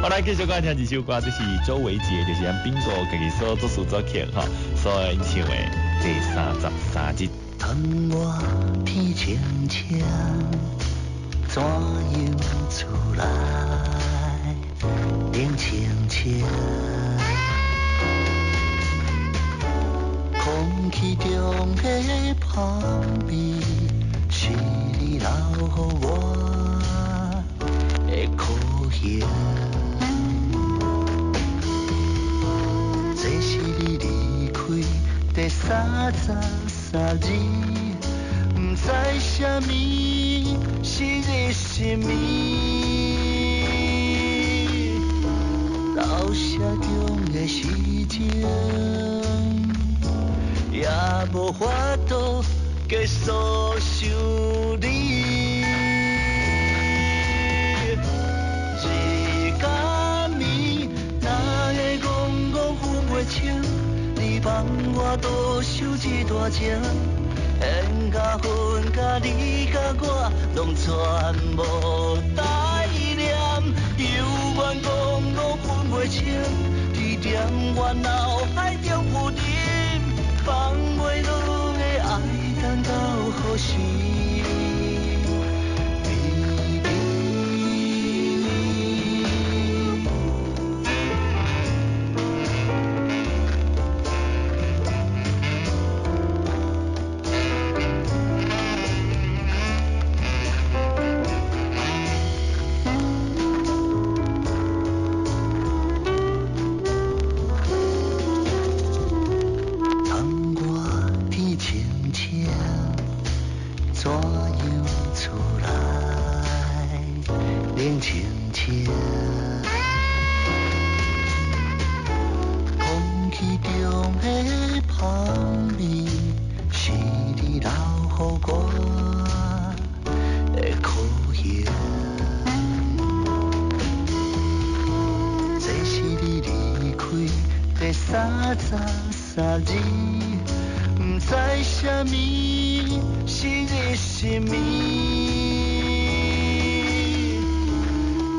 好，来继续讲听一首歌，这是周维杰，就是咱bingo家己所作词作曲哈，所演唱的第33日。窗外天青青，怎样出来？冷清清，空气中的香味，是你留予我的苦行。这是你离开第33日，不知什么是日什么，留下中的时情，也无法度继续想你。日甲暝，哪会戆戆分袂清？你放我多受一大情，缘甲分甲你甲我，拢全无代念。犹原戆戆分袂清，伫踮我脑海中浮沉，放袂落的爱等到何时？33日，不知什么是日什么，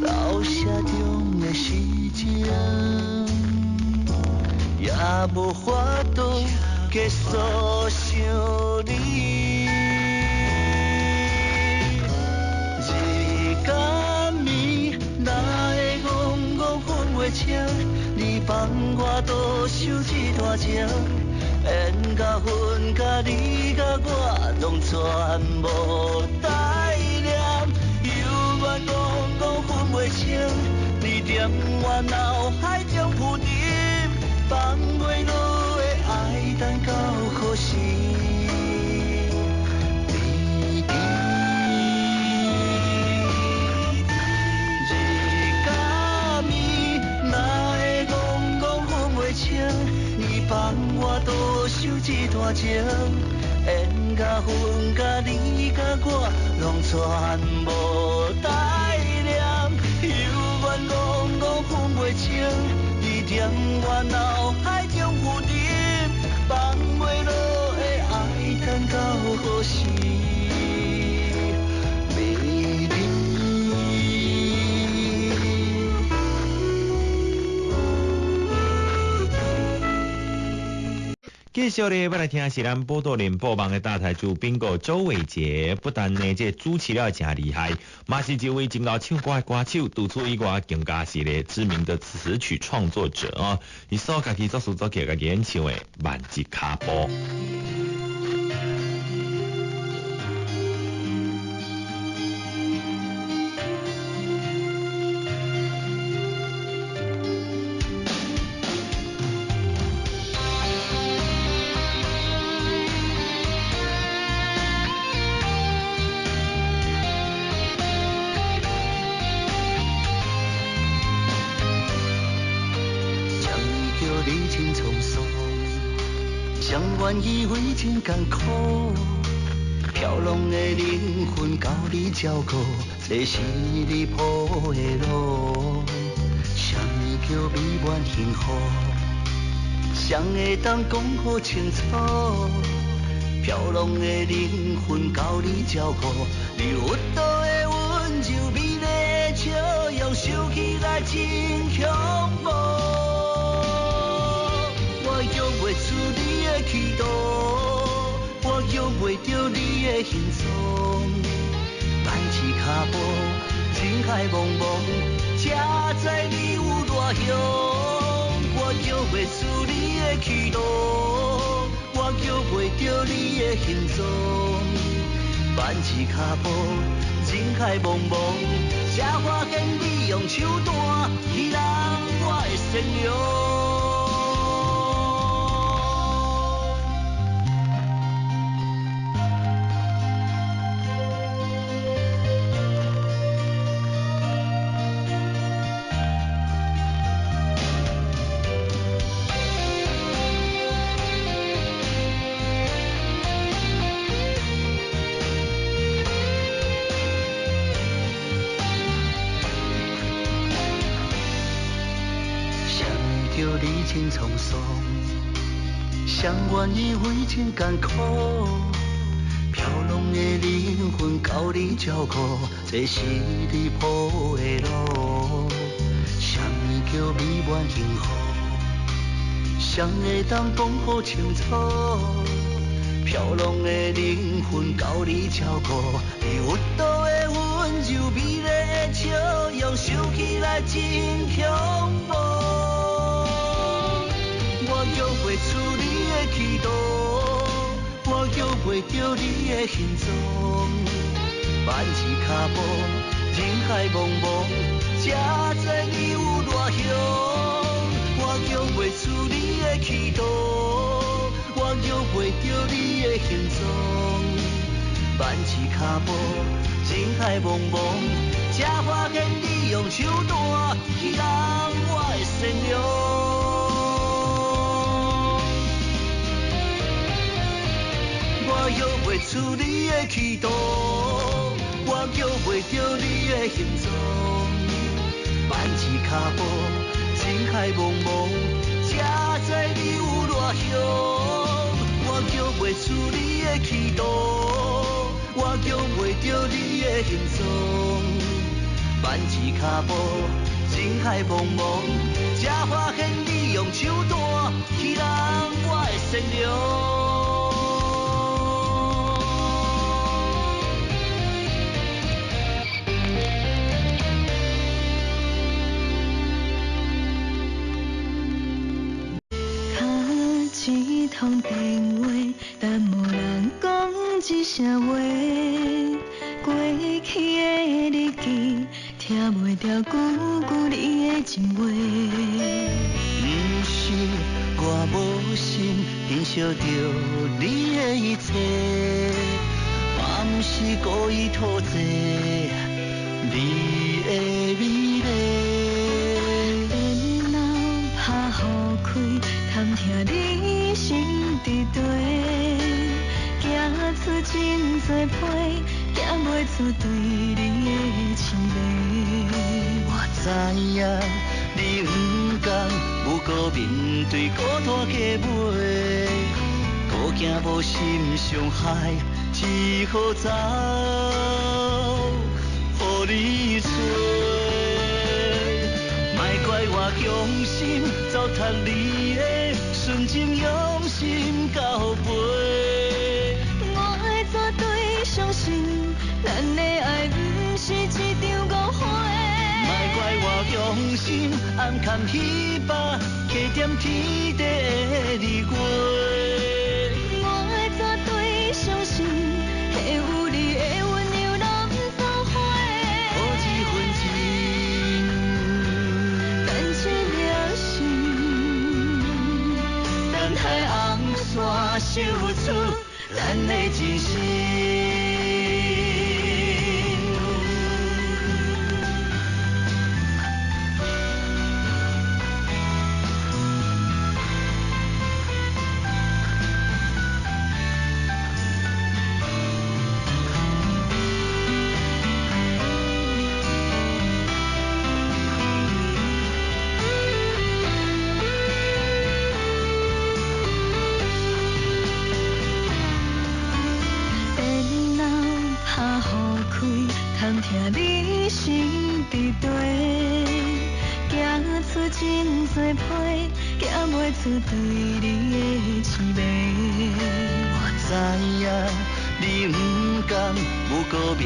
留下中的时情，也无法度继续想你。日甲暝，哪会戆戆分袂清？你放我多受一大情，缘甲分甲你甲我，拢全无代念。犹原戆戆分袂清，你踮我脑海中浮沉，放袂落的爱等到何时？你放我多受一大情，缘甲分甲你甲我，拢全无代念。犹原戆戆分袂清，你踮我脑海中浮沉，放袂落的爱等到何时？继续咧，要来听是咱波多连播网的大台主bingo周伟杰，不但呢这主持了真厉害，嘛是一位真够唱歌的歌手，独出以外更加是咧知名的词曲创作者啊。伊所家己作词作曲家己演唱的《万吉卡波》。愿意为情艰苦，飘浪的灵魂交你照顾，这是你铺的路。什么叫美满幸福？谁会当讲好清楚？飘浪的灵魂交你照顾，你有多的温柔美丽笑容，想起来真恐怖。我摇袂出你的气度，我摇袂着你的形状。万次脚步，人海茫茫，才知你有偌凶。我摇袂出你的气度，我摇袂着你的形状。万次脚步，人海茫茫，才发现你用手段去人我的善良。你真沧桑，谁愿意为情艰苦？飘浪的灵魂交你照顾，这是你铺的路。什么叫美满幸福？谁会当讲好清楚？飘浪的灵魂交你照顾，你有道的温柔，美丽的笑容，想起来真恐怖。我摇袂出你的气度，我摇袂着你的形状。万次脚步，人海茫茫，才知你有偌凶。我摇袂出你的气度，我摇袂着你的形状。万次脚步，人海茫茫，才发现你用手段去人我的善良。我摇袂出你的气度，我摇袂着你的形状。万次脚步，人海茫茫，才知你有偌凶。我摇袂出你的气度，我摇袂着你的形状。万次脚步，人海茫茫，才发现你用手段去人我的善良。一通电话，但无人讲一声话。过去的日记，听袂着句句你的情话。不是我无心珍惜着你的一切，嘛不是故意吐济你的美丽。电脑拍好开，探听你心伫地，行出真多批，行袂出对你的情迷。我知影你不甘，不过面对孤单假尾，孤惊无心伤害，只好走，予你找。莫怪我强心糟蹋你的纯情用心交陪。我会绝对相信，咱的爱不是一场误会。莫怪我用心暗藏希望，加点天地的离月。我会绝对相信，会有你的温柔难走花。好一份情，但一粒心，等待红线绣出咱的真心。电真多批，行袂出对你的痴迷。我知影你不甘，不过面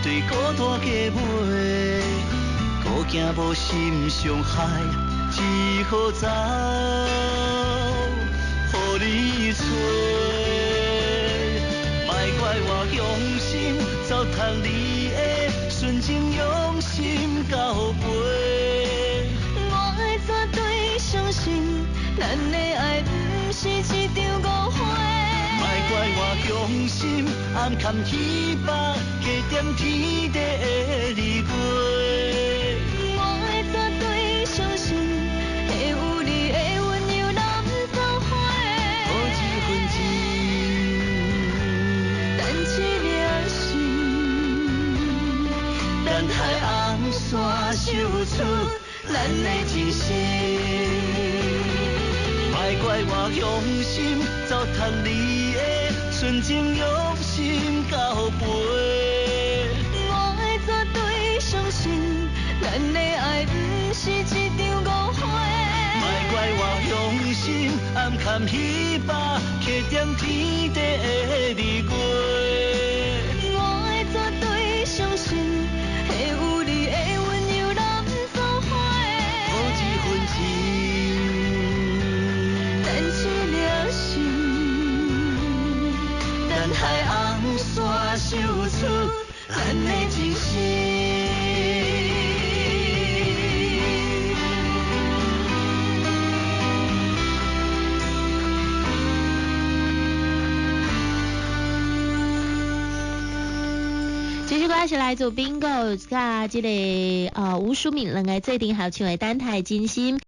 对孤单加袂，孤惊无心伤害，只好走，予你找。莫怪我用心糟蹋你的纯情用心交陪。我会绝对相信，咱的爱不是一场误会。莫怪我用心暗藏希望，加点天地的离别。我会绝对相信，会有你的温柔难收回。好一份情，但一粒心，等海红线绣出咱的真心。莫怪我用心糟蹋你的纯情用心交陪。我会绝对相信，咱的爱不是一场误会。莫怪我用心暗藏希望，加点天地的离别。我会绝对相信，会有你的温柔难收回。好一份情，但一粒心，等海红线绣出咱的真心。这首歌是来自 Bingo 甲这个吴淑敏两个做阵合唱的《等待真心》。